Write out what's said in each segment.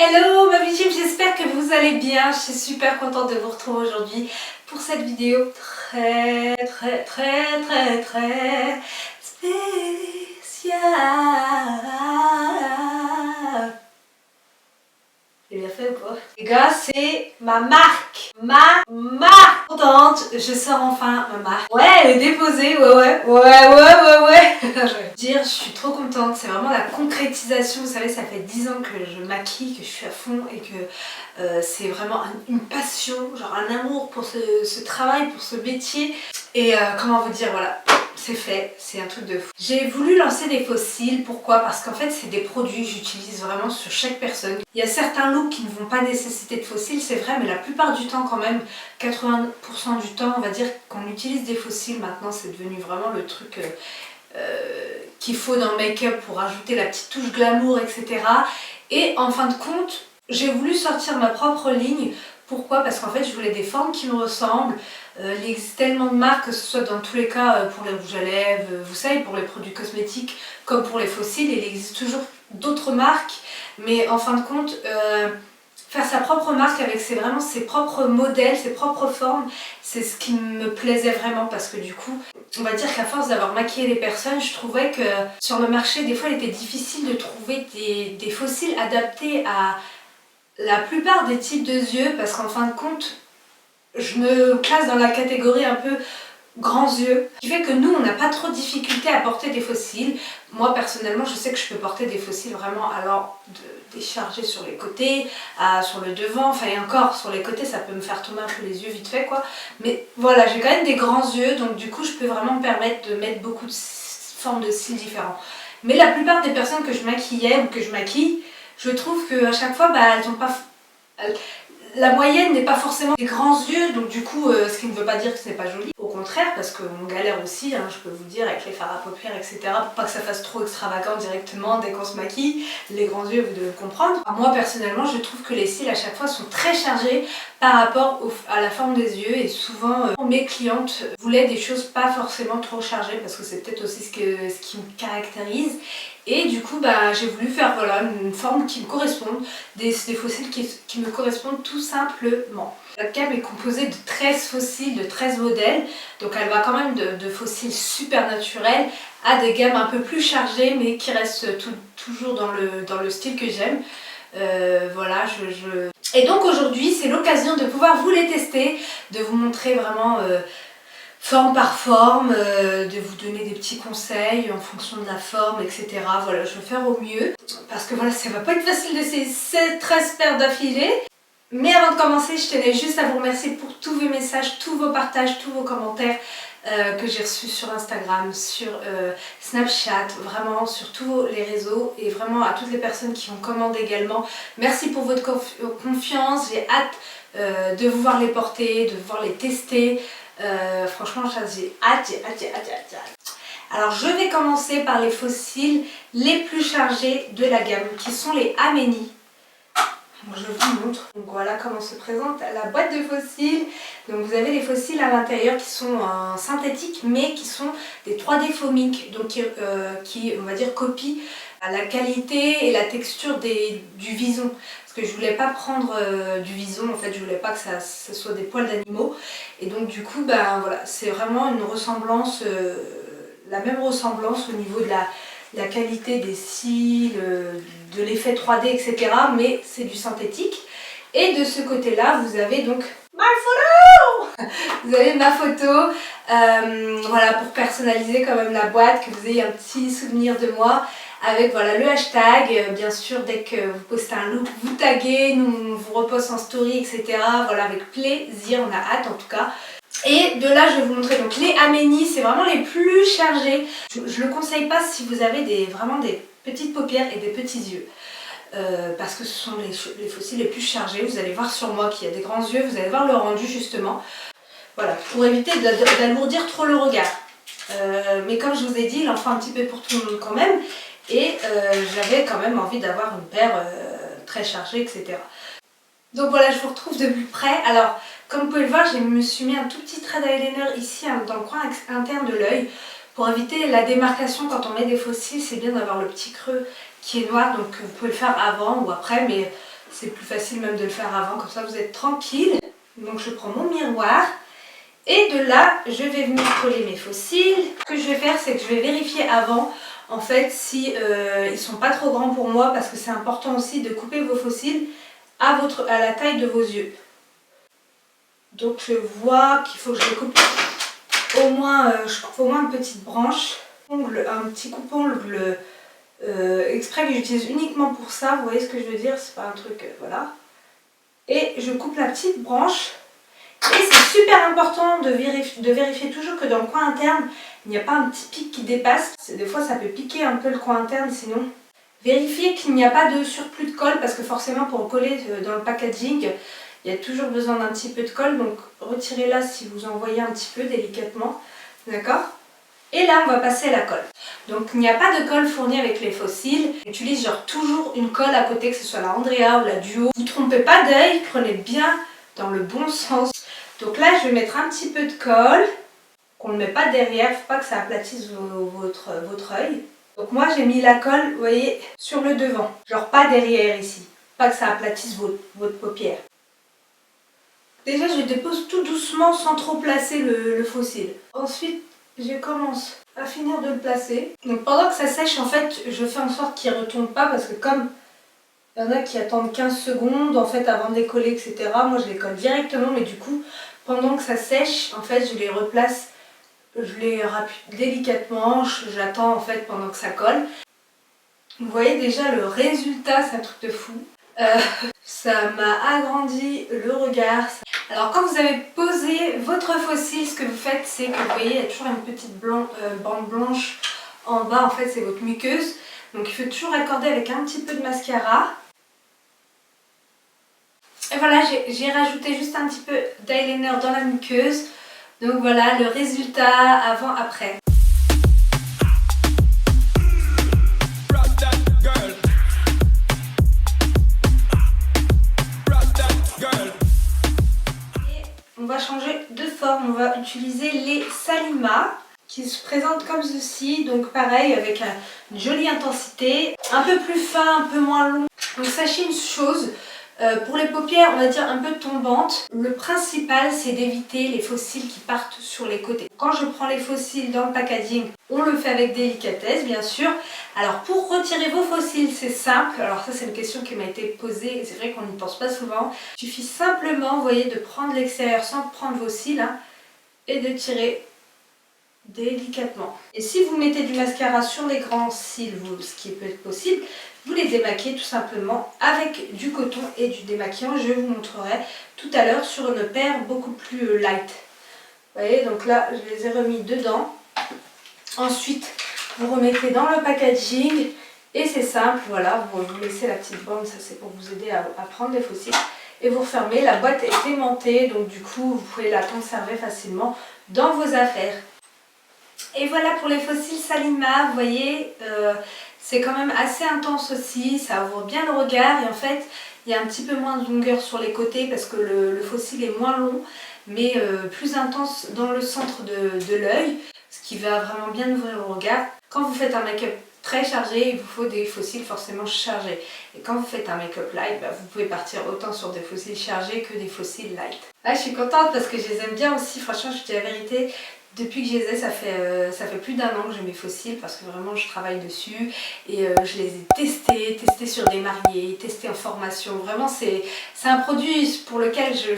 Hello ma vie, j'espère que vous allez bien. Je suis super contente de vous retrouver aujourd'hui pour cette vidéo très spéciale. J'ai bien fait ou pas? Les gars, c'est ma marque. Ma marque. Contente, je sors enfin ma marque. Ouais, elle est déposée, ouais. Je suis trop contente, c'est vraiment la concrétisation. Vous savez, ça fait 10 ans que je maquille, que je suis à fond et que c'est vraiment une passion, genre un amour pour ce travail, pour ce métier. Et comment vous dire, voilà. C'est fait, c'est un truc de fou. J'ai voulu lancer des fossiles, pourquoi? Parce qu'en fait c'est des produits que j'utilise vraiment sur chaque personne. Il y a certains looks qui ne vont pas nécessiter de fossiles, c'est vrai, mais la plupart du temps quand même, 80% du temps on va dire qu'on utilise des fossiles. Maintenant c'est devenu vraiment le truc qu'il faut dans le make-up pour ajouter la petite touche glamour, etc. Et en fin de compte, j'ai voulu sortir ma propre ligne. Pourquoi? Parce qu'en fait je voulais des formes qui me ressemblent. Il existe tellement de marques, que ce soit dans tous les cas pour les rouges à lèvres, vous savez, pour les produits cosmétiques comme pour les fossiles. Il existe toujours d'autres marques, mais en fin de compte, faire sa propre marque avec vraiment ses propres modèles, ses propres formes, c'est ce qui me plaisait vraiment. Parce que du coup, on va dire qu'à force d'avoir maquillé les personnes, je trouvais que sur le marché, des fois il était difficile de trouver des fossiles adaptés à la plupart des types de yeux, parce qu'en fin de compte, je me classe dans la catégorie un peu grands yeux, ce qui fait que nous on n'a pas trop de difficulté à porter des fossiles. Moi personnellement je sais que je peux porter des fossiles vraiment alors décharger sur les côtés, sur le devant, enfin et encore sur les côtés ça peut me faire tomber un peu les yeux vite fait quoi. Mais voilà, j'ai quand même des grands yeux, donc du coup je peux vraiment me permettre de mettre beaucoup de formes de cils différents. Mais la plupart des personnes que je maquillais ou que je maquille, je trouve qu'à chaque fois elles n'ont pas... La moyenne n'est pas forcément des grands yeux, donc du coup, ce qui ne veut pas dire que ce n'est pas joli. Au contraire, parce qu'on galère aussi, hein, je peux vous dire, avec les fards à paupières, etc. Pour pas que ça fasse trop extravagant directement dès qu'on se maquille. Les grands yeux, vous devez comprendre. Moi, personnellement, je trouve que les cils à chaque fois sont très chargés par rapport à la forme des yeux. Et souvent, mes clientes voulaient des choses pas forcément trop chargées, parce que c'est peut-être aussi ce qui me caractérise. Et du coup, j'ai voulu faire voilà, une forme qui me corresponde, des fossiles qui me correspondent tout simplement. La gamme est composée de 13 fossiles, de 13 modèles, donc elle va quand même de fossiles super naturels à des gammes un peu plus chargées, mais qui restent toujours dans le style que j'aime. Voilà, Et donc aujourd'hui, c'est l'occasion de pouvoir vous les tester, de vous montrer vraiment... forme par forme, de vous donner des petits conseils en fonction de la forme, etc. Voilà, je vais faire au mieux, parce que voilà, ça va pas être facile de ces 13 paires d'affilée. Mais avant de commencer, je tenais juste à vous remercier pour tous vos messages, tous vos partages, tous vos commentaires que j'ai reçus sur Instagram, sur Snapchat, vraiment sur tous les réseaux, et vraiment à toutes les personnes qui ont commandé également. Merci pour votre confiance, j'ai hâte de vous voir les porter, de vous voir les tester. Franchement j'ai hâte. Alors je vais commencer par les fossiles les plus chargés de la gamme, qui sont les Ameni. Je vous montre. Donc voilà comment se présente la boîte de fossiles. Donc vous avez les fossiles à l'intérieur qui sont synthétiques, mais qui sont des 3D foamiques, donc qui on va dire copient la qualité et la texture du vison. Parce que je voulais pas prendre du vison, en fait je voulais pas que ça soit des poils d'animaux. Et donc du coup voilà, c'est vraiment une ressemblance, la même ressemblance au niveau de la qualité des cils, de l'effet 3D, etc. Mais c'est du synthétique. Et de ce côté-là, vous avez donc ma photo. Vous avez ma photo, voilà, pour personnaliser quand même la boîte, que vous ayez un petit souvenir de moi. Avec voilà, le hashtag, bien sûr dès que vous postez un look, vous taguez, nous on vous reposte en story, etc. Voilà, avec plaisir, on a hâte en tout cas. Et de là je vais vous montrer donc les Ameni, c'est vraiment les plus chargés. Je ne le conseille pas si vous avez vraiment des petites paupières et des petits yeux. Parce que ce sont les fossiles les plus chargés. Vous allez voir sur moi qu'il y a des grands yeux, vous allez voir le rendu justement. Voilà, pour éviter d'alourdir trop le regard. Mais comme je vous ai dit, il en faut un petit peu pour tout le monde quand même. Et j'avais quand même envie d'avoir une paire très chargée, etc. Donc voilà, je vous retrouve de plus près. Alors, comme vous pouvez le voir, je me suis mis un tout petit trait d'eyeliner ici dans le coin interne de l'œil. Pour éviter la démarcation quand on met des fossiles, c'est bien d'avoir le petit creux qui est noir. Donc vous pouvez le faire avant ou après, mais C'est plus facile même de le faire avant, comme ça vous êtes tranquille. Donc je prends mon miroir et de là je vais venir coller mes faux cils. Ce que je vais faire, c'est que je vais vérifier avant en fait si ils sont pas trop grands pour moi, parce que c'est important aussi de couper vos faux cils à la taille de vos yeux. Donc je vois qu'il faut que je les coupe au moins, je coupe au moins une petite branche, un petit coupe-ongle exprès que j'utilise uniquement pour ça, vous voyez ce que je veux dire, c'est pas un truc, voilà. Et je coupe la petite branche. Et c'est super important de vérifier toujours que dans le coin interne, il n'y a pas un petit pic qui dépasse. Des fois ça peut piquer un peu le coin interne sinon. Vérifiez qu'il n'y a pas de surplus de colle, parce que forcément pour coller dans le packaging, il y a toujours besoin d'un petit peu de colle, donc retirez-la si vous en voyez un petit peu délicatement, d'accord? Et là on va passer à la colle. Donc il n'y a pas de colle fournie avec les faux cils. J'utilise genre toujours une colle à côté, que ce soit la Andrea ou la Duo. Vous ne trompez pas d'œil, prenez bien dans le bon sens. Donc là je vais mettre un petit peu de colle, qu'on ne met pas derrière, il ne faut pas que ça aplatisse votre œil. Donc moi j'ai mis la colle, vous voyez, sur le devant, genre pas derrière ici, pas que ça aplatisse votre paupière. Déjà je dépose tout doucement sans trop placer le faux cil. Ensuite je commence à finir de le placer. Donc pendant que ça sèche en fait je fais en sorte qu'il ne retombe pas, parce que comme il y en a qui attendent 15 secondes en fait avant de les coller, etc. Moi je les colle directement, mais du coup pendant que ça sèche en fait je les replace, je les rappuie délicatement, j'attends en fait pendant que ça colle. Vous voyez déjà le résultat, c'est un truc de fou. Ça m'a agrandi le regard. Alors quand vous avez posé votre faux cil, ce que vous faites c'est que vous voyez il y a toujours une petite bande blanche en bas, en fait c'est votre muqueuse. Donc il faut toujours accorder avec un petit peu de mascara. Et voilà, j'ai rajouté juste un petit peu d'eyeliner dans la muqueuse. Donc voilà le résultat avant-après. On va changer de forme, on va utiliser les Salima qui se présentent comme ceci, donc pareil avec une jolie intensité, un peu plus fin, un peu moins long. Donc sachez une chose, pour les paupières on va dire un peu tombantes, le principal c'est d'éviter les faux cils qui partent sur les côtés. Quand je prends les faux cils dans le packaging, on le fait avec délicatesse bien sûr. Alors pour retirer vos faux cils c'est simple, alors ça c'est une question qui m'a été posée et c'est vrai qu'on n'y pense pas souvent. Il suffit simplement, vous voyez, de prendre l'extérieur sans prendre vos cils hein, et de tirer délicatement. Et si vous mettez du mascara sur les grands cils, ce qui peut être possible, vous les démaquillez tout simplement avec du coton et du démaquillant. Je vous montrerai tout à l'heure sur une paire beaucoup plus light. Vous voyez, donc là je les ai remis dedans. Ensuite vous remettez dans le packaging et c'est simple, voilà, vous laissez la petite bande, ça c'est pour vous aider à prendre les faux cils. Et vous refermez, la boîte est aimantée, donc du coup vous pouvez la conserver facilement dans vos affaires. Et voilà pour les faux cils Salima, vous voyez, c'est quand même assez intense aussi, ça ouvre bien le regard et en fait il y a un petit peu moins de longueur sur les côtés parce que le faux cil est moins long mais plus intense dans le centre de l'œil, ce qui va vraiment bien ouvrir le regard. Quand vous faites un make-up très chargé, il vous faut des faux cils forcément chargés. Et quand vous faites un make-up light, bah, vous pouvez partir autant sur des faux cils chargés que des faux cils light. Là je suis contente parce que je les aime bien aussi, franchement je vous dis la vérité. Depuis que je les ai, ça fait plus d'1 an que j'ai mes faux cils parce que vraiment je travaille dessus et je les ai testés sur des mariés, testés en formation. Vraiment c'est un produit pour lequel je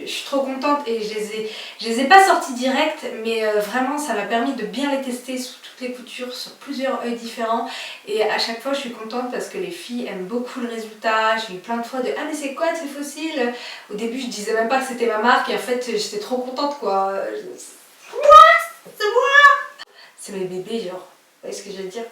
suis trop contente et je les ai pas sortis direct, mais vraiment ça m'a permis de bien les tester sous toutes les coutures, sur plusieurs œils différents et à chaque fois je suis contente parce que les filles aiment beaucoup le résultat. J'ai eu plein de fois de « Ah mais c'est quoi ces faux cils ?» Au début je disais même pas que c'était ma marque et en fait j'étais trop contente quoi. C'est moi! C'est mes bébés genre, vous voyez ce que je veux dire?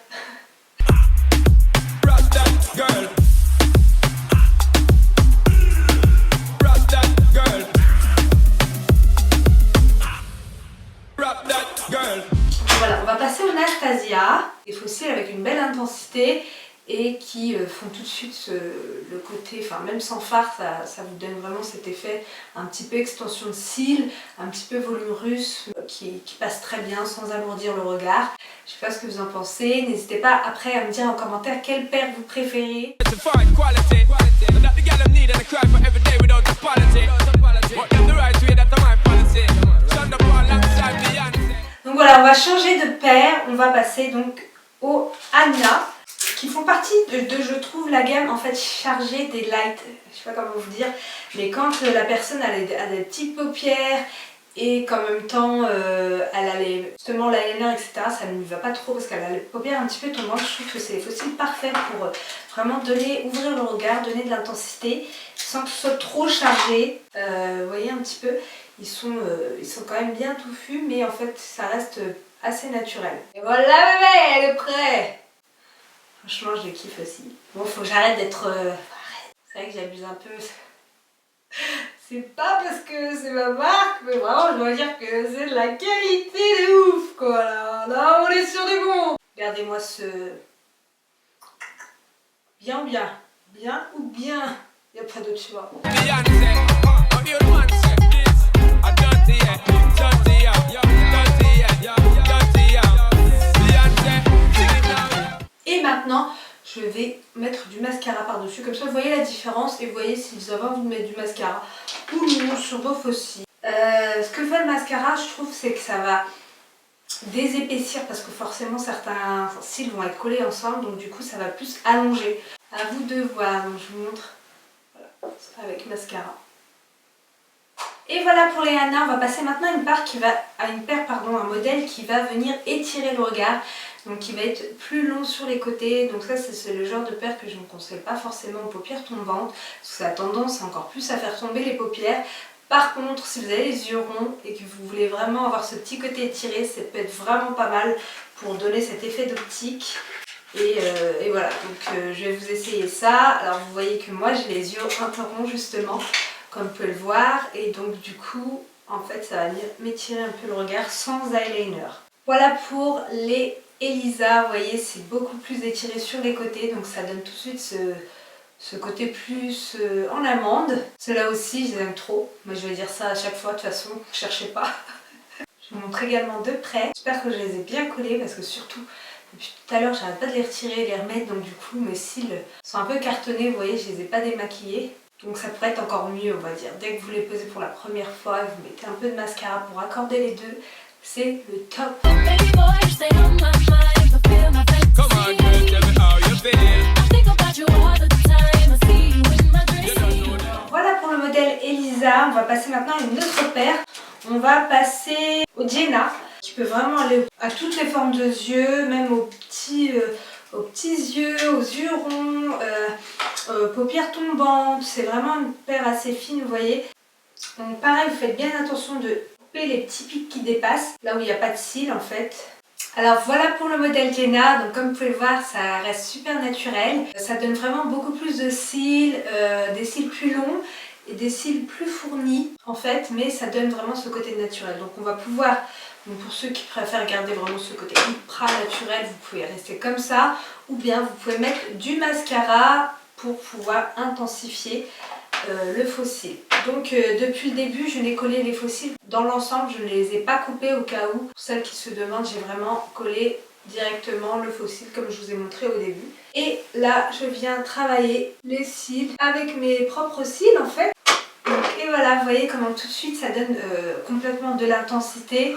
Voilà, on va passer au Nastasia, des faux cils avec une belle intensité et qui font tout de suite le côté, enfin même sans fard, ça vous donne vraiment cet effet un petit peu extension de cils, un petit peu volume russe qui passe très bien sans alourdir le regard. Je sais pas ce que vous en pensez, n'hésitez pas après à me dire en commentaire quelle paire vous préférez. passer donc aux Anna, qui font partie de je trouve la gamme en fait chargée des lights, je sais pas comment vous dire, mais quand la personne a des petites paupières et qu'en même temps elle a justement l'eyeliner etc, ça ne lui va pas trop parce qu'elle a les paupières un petit peu tombantes. Je trouve que c'est les fossiles parfaits pour vraiment ouvrir le regard, donner de l'intensité sans que ce soit trop chargé. Vous voyez un petit peu, ils sont quand même bien touffus, mais en fait ça reste assez naturel. Et voilà bébé, elle est prête. Franchement je les kiffe aussi. Bon, faut que j'arrête d'être... C'est vrai que j'abuse un peu. C'est pas parce que c'est ma marque, mais vraiment je dois dire que c'est de la qualité de ouf quoi. Là on est sur du bon. Regardez-moi ce... Bien ou bien. Bien ou bien. Y a pas d'autre choix. Et maintenant, je vais mettre du mascara par-dessus. Comme ça, vous voyez la différence et vous voyez si vous avez envie de mettre du mascara ou non sur vos faux cils. Ce que fait le mascara, je trouve, c'est que ça va désépaissir parce que forcément certains cils vont être collés ensemble, donc du coup ça va plus allonger. À vous de voir, donc je vous montre avec mascara. Et voilà pour les Anna, on va passer maintenant à une paire, un modèle qui va venir étirer le regard, donc qui va être plus long sur les côtés. Donc ça c'est le genre de paire que je ne conseille pas forcément aux paupières tombantes, parce que ça a tendance encore plus à faire tomber les paupières. Par contre, si vous avez les yeux ronds et que vous voulez vraiment avoir ce petit côté étiré, ça peut être vraiment pas mal pour donner cet effet d'optique. Et voilà, donc je vais vous essayer ça. Alors vous voyez que moi j'ai les yeux un peu ronds justement, comme vous pouvez le voir. Et donc du coup, en fait ça va venir m'étirer un peu le regard sans eyeliner. Voilà pour les Elisa, vous voyez c'est beaucoup plus étiré sur les côtés, donc ça donne tout de suite ce côté plus en amande. Ceux-là aussi, je les aime trop. Moi, je vais dire ça à chaque fois, de toute façon, ne cherchez pas. Je vous montre également de près. J'espère que je les ai bien collés parce que surtout, depuis tout à l'heure, j'arrête pas de les retirer et les remettre. Donc du coup, mes cils sont un peu cartonnés. Vous voyez, je les ai pas démaquillés. Donc ça pourrait être encore mieux, on va dire. Dès que vous les posez pour la première fois, vous mettez un peu de mascara pour accorder les deux. C'est le top. Voilà pour le modèle Elisa. On va passer maintenant à une autre paire. On va passer au Jenna, qui peut vraiment aller à toutes les formes de yeux, même aux petits yeux, aux yeux ronds, paupières tombantes. C'est vraiment une paire assez fine, vous voyez. Donc pareil, vous faites bien attention de couper les petits pics qui dépassent, là où il n'y a pas de cils en fait. Alors voilà pour le modèle Jenna, donc comme vous pouvez le voir ça reste super naturel. Ça donne vraiment beaucoup plus de cils, des cils plus longs et des cils plus fournis en fait, mais ça donne vraiment ce côté naturel. Donc on va pouvoir, donc pour ceux qui préfèrent garder vraiment ce côté ultra naturel, vous pouvez rester comme ça, ou bien vous pouvez mettre du mascara pour pouvoir intensifier le faux cil. Donc depuis le début je n'ai collé les faux cils dans l'ensemble, je ne les ai pas coupés au cas où. Pour celles qui se demandent, j'ai vraiment collé directement le faux cil comme je vous ai montré au début. Et là je viens travailler les cils avec mes propres cils en fait. Donc, et voilà, vous voyez comment tout de suite ça donne complètement de l'intensité.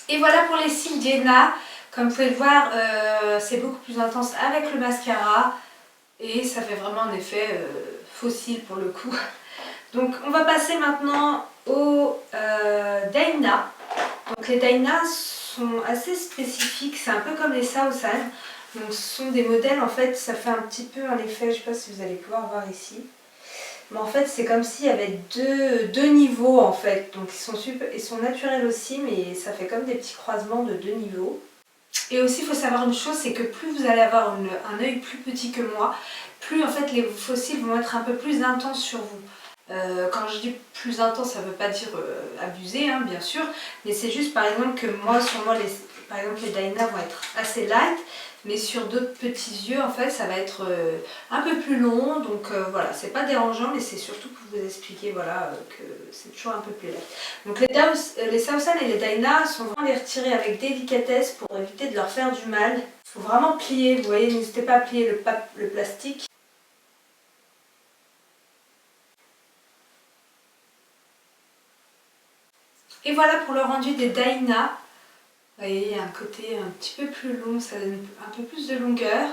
Et voilà pour les cils Jenna. Comme vous pouvez le voir, c'est beaucoup plus intense avec le mascara et ça fait vraiment un effet faux cils pour le coup. Donc on va passer maintenant aux Daina. Donc les Daina sont assez spécifiques, c'est un peu comme les Saosan. Donc ce sont des modèles en fait, ça fait un petit peu un effet, je ne sais pas si vous allez pouvoir voir ici. Mais en fait c'est comme s'il y avait deux niveaux en fait, donc ils sont naturels aussi, mais ça fait comme des petits croisements de deux niveaux. Et aussi il faut savoir une chose, c'est que plus vous allez avoir un œil plus petit que moi, plus en fait les faux cils vont être un peu plus intenses sur vous. Quand je dis plus intense, ça ne veut pas dire abusé hein, bien sûr, mais c'est juste par exemple que sur moi par exemple les Daina vont être assez light, mais sur d'autres petits yeux en fait ça va être un peu plus long, donc voilà, c'est pas dérangeant, mais c'est surtout pour vous expliquer voilà, que c'est toujours un peu plus light. Donc les Saosan et les Daina sont vraiment les retirer avec délicatesse pour éviter de leur faire du mal. Il faut vraiment plier, vous voyez, n'hésitez pas à plier le plastique. Et voilà pour le rendu des Daina. Vous voyez, il y a un côté un petit peu plus long, ça donne un peu plus de longueur.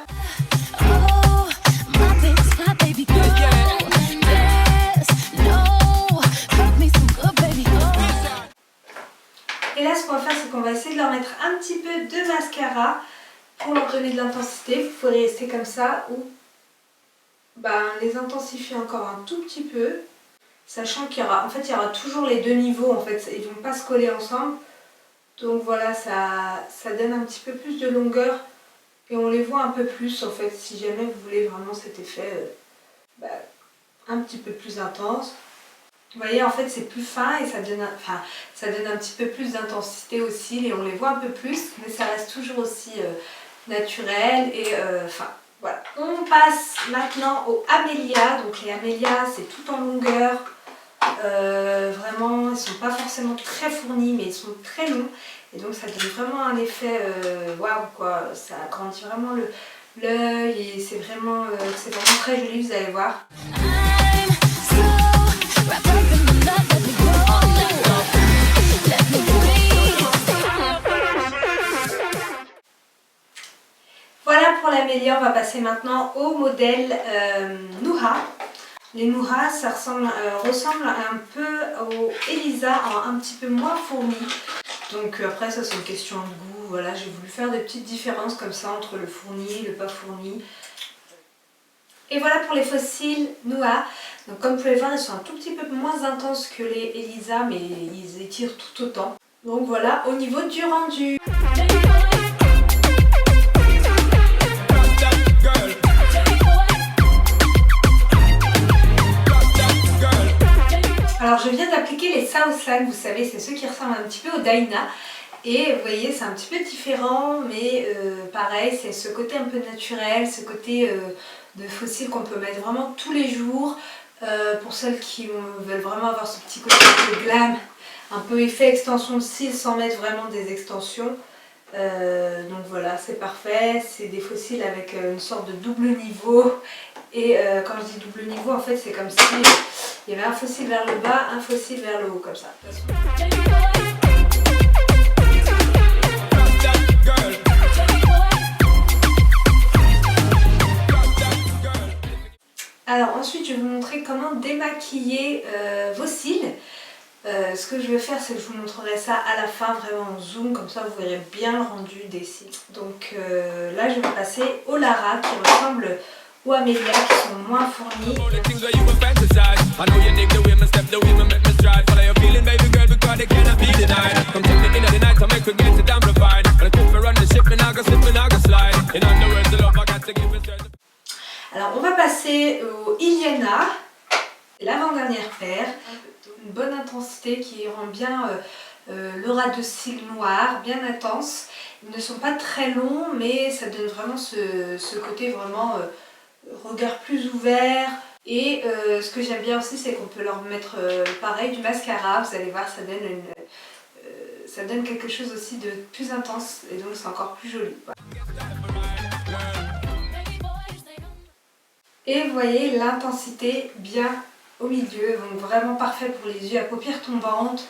Et là, ce qu'on va faire, c'est qu'on va essayer de leur mettre un petit peu de mascara pour leur donner de l'intensité. Vous pouvez rester comme ça ou les intensifier encore un tout petit peu. Sachant qu'il y aura, en fait, il y aura toujours les deux niveaux, en fait, ils ne vont pas se coller ensemble. Donc voilà, ça donne un petit peu plus de longueur et on les voit un peu plus, en fait, si jamais vous voulez vraiment cet effet un petit peu plus intense. Vous voyez, en fait, c'est plus fin et ça donne un petit peu plus d'intensité aussi et on les voit un peu plus, mais ça reste toujours aussi naturel et voilà. On passe maintenant aux Amelia. Donc les Amelia, c'est tout en longueur. Vraiment, ils ne sont pas forcément très fournis, mais ils sont très longs. Et donc ça donne vraiment un effet waouh quoi. Ça agrandit vraiment l'œil et c'est vraiment très joli, vous allez voir. Voilà pour l'Amelia, on va passer maintenant au modèle Nuha. Les Nuha, ça ressemble un peu au Elisa, un petit peu moins fourni. Donc après ça c'est une question de goût, voilà, j'ai voulu faire des petites différences comme ça entre le fourni et le pas fourni. Et voilà pour les fossiles Nuha. Donc comme vous pouvez voir, ils sont un tout petit peu moins intenses que les Elisa, mais ils étirent tout autant. Donc voilà au niveau du rendu. Alors je viens d'appliquer les Southland, vous savez, c'est ceux qui ressemblent un petit peu aux Daina. Et vous voyez, c'est un petit peu différent, mais pareil, c'est ce côté un peu naturel, ce côté de fossile qu'on peut mettre vraiment tous les jours. Pour celles qui veulent vraiment avoir ce petit côté un peu glam, un peu effet extension de cils sans mettre vraiment des extensions. Donc voilà, c'est parfait, c'est des fossiles avec une sorte de double niveau. Et quand je dis double niveau, en fait c'est comme si il y avait un fossile vers le bas, un fossile vers le haut, comme ça. Alors ensuite je vais vous montrer comment démaquiller vos cils. Ce que je vais faire, c'est que je vous montrerai ça à la fin, vraiment en zoom, comme ça vous verrez bien le rendu des cils. Donc là je vais passer au Lara qui ressemble aux Amelia, qui sont moins fournis. Alors on va passer au Iliana, l'avant-dernière paire. Une bonne intensité qui rend bien le ras de cils noir, bien intense. Ils ne sont pas très longs, mais ça donne vraiment ce côté vraiment regard plus ouvert. Et ce que j'aime bien aussi, c'est qu'on peut leur mettre pareil du mascara. Vous allez voir, ça donne quelque chose aussi de plus intense et donc c'est encore plus joli. Et vous voyez l'intensité bien au milieu, donc vraiment parfait pour les yeux à paupières tombantes.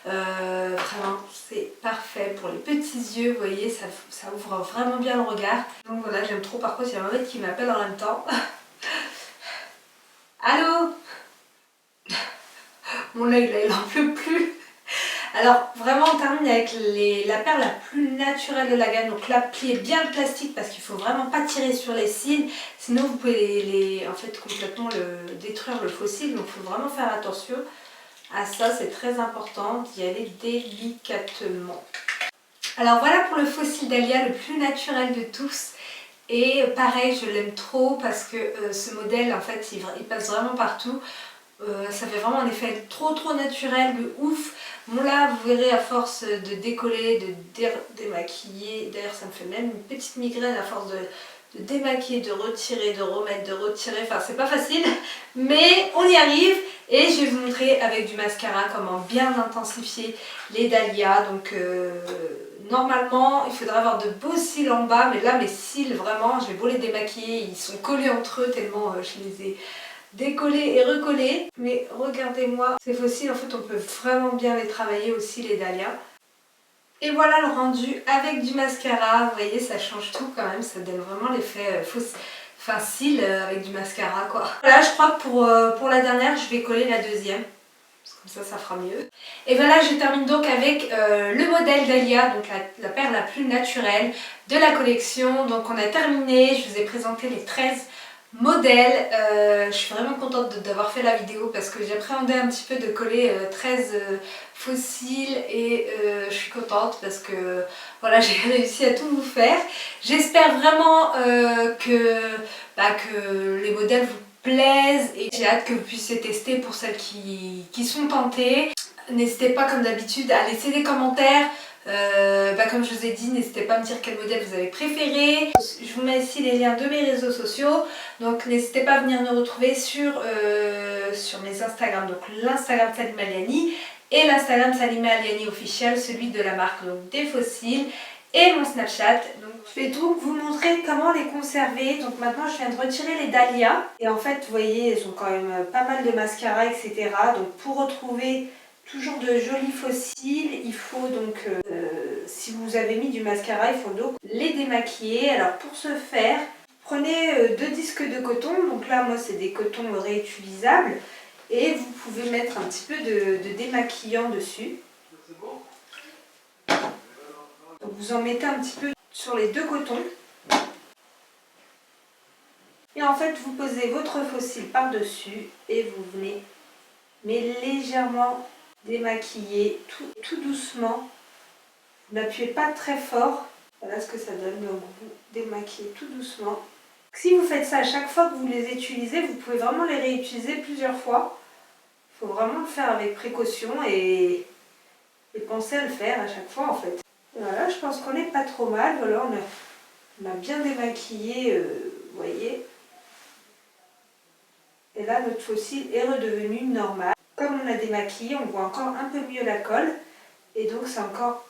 Vraiment c'est parfait pour les petits yeux, vous voyez, ça ouvre vraiment bien le regard. Donc voilà, j'aime trop. Par contre il y a un mec qui m'appelle en même temps. Allô? Mon œil là il n'en peut plus. Alors vraiment on termine avec la paire la plus naturelle de la gamme. Donc là, pliez bien le plastique parce qu'il ne faut vraiment pas tirer sur les cils. Sinon vous pouvez en fait complètement détruire le faux cil. Donc il faut vraiment faire attention à ça. C'est très important d'y aller délicatement. Alors voilà pour le faux cil d'Alia, le plus naturel de tous. Et pareil, je l'aime trop parce que ce modèle en fait il passe vraiment partout. Ça fait vraiment un effet trop naturel, de ouf. Bon là vous verrez, à force de décoller, de démaquiller, d'ailleurs ça me fait même une petite migraine à force de démaquiller, de retirer, de remettre, de retirer, enfin c'est pas facile, mais on y arrive. Et je vais vous montrer avec du mascara comment bien intensifier les dahlias. Donc normalement il faudrait avoir de beaux cils en bas, mais là mes cils vraiment, j'ai beau les démaquiller, ils sont collés entre eux tellement je les ai décoller et recoller. Mais regardez-moi ces fossiles, en fait on peut vraiment bien les travailler aussi, les dahlias. Et voilà le rendu avec du mascara. Vous voyez, ça change tout quand même, ça donne vraiment l'effet facile avec du mascara quoi. Voilà, je crois que pour la dernière, je vais coller la deuxième. Comme ça fera mieux. Et voilà, je termine donc avec le modèle Dahlia, donc la paire la plus naturelle de la collection. Donc on a terminé, je vous ai présenté les 13 modèles. Je suis vraiment contente d'avoir fait la vidéo parce que j'appréhendais un petit peu de coller 13 fossiles et je suis contente parce que voilà, j'ai réussi à tout vous faire. J'espère vraiment que les modèles vous plaisent et j'ai hâte que vous puissiez tester pour celles qui sont tentées. N'hésitez pas comme d'habitude à laisser des commentaires. Comme je vous ai dit, n'hésitez pas à me dire quel modèle vous avez préféré. Je vous mets ici les liens de mes réseaux sociaux. Donc n'hésitez pas à venir me retrouver sur mes Instagram. Donc l'Instagram Salima Aliani et l'Instagram Salima Aliani officiel, celui de la marque donc, des fossiles. Et mon Snapchat. Donc, je vais donc vous montrer comment les conserver. Donc maintenant je viens de retirer les dahlias. Et en fait vous voyez elles ont quand même pas mal de mascara etc. Donc pour retrouver toujours de jolis fossiles, il faut donc, si vous avez mis du mascara, il faut donc les démaquiller. Alors pour ce faire, prenez 2 disques de coton. Donc là moi c'est des cotons réutilisables. Et vous pouvez mettre un petit peu de démaquillant dessus. Donc vous en mettez un petit peu sur les 2 cotons. Et en fait, vous posez votre fossile par-dessus et vous venez, mais légèrement démaquiller, tout doucement. N'appuyez pas très fort. Voilà ce que ça donne. Donc vous démaquillez tout doucement. Si vous faites ça à chaque fois que vous les utilisez, vous pouvez vraiment les réutiliser plusieurs fois. Il faut vraiment le faire avec précaution et penser à le faire à chaque fois en fait. Voilà, je pense qu'on n'est pas trop mal. Voilà, on a bien démaquillé, vous voyez. Et là, notre fossile est redevenu normal. Comme on a démaquillé, on voit encore un peu mieux la colle. Et donc, c'est encore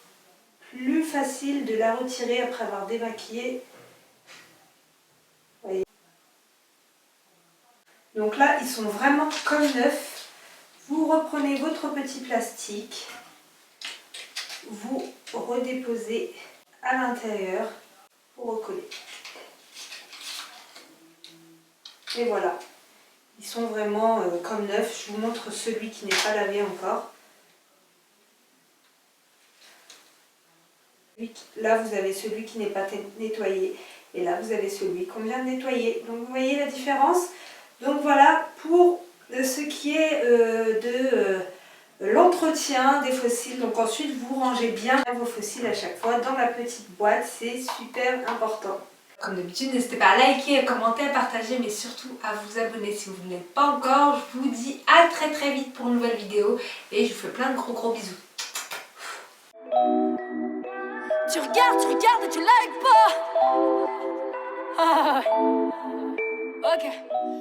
plus facile de la retirer après avoir démaquillé. Vous voyez. Donc là, ils sont vraiment comme neufs. Vous reprenez votre petit plastique. Vous redéposez à l'intérieur pour recoller. Et voilà, ils sont vraiment comme neufs. Je vous montre celui qui n'est pas lavé encore. Là, vous avez celui qui n'est pas nettoyé. Et là, vous avez celui qu'on vient de nettoyer. Donc, vous voyez la différence? Donc, voilà pour ce qui est de l'entretien des fossiles. Donc, ensuite, vous rangez bien vos fossiles à chaque fois dans la petite boîte. C'est super important. Comme d'habitude, n'hésitez pas à liker, à commenter, à partager, mais surtout à vous abonner si vous ne l'êtes pas encore. Je vous dis à très vite pour une nouvelle vidéo et je vous fais plein de gros bisous. Tu regardes et tu likes pas. Ah, ok.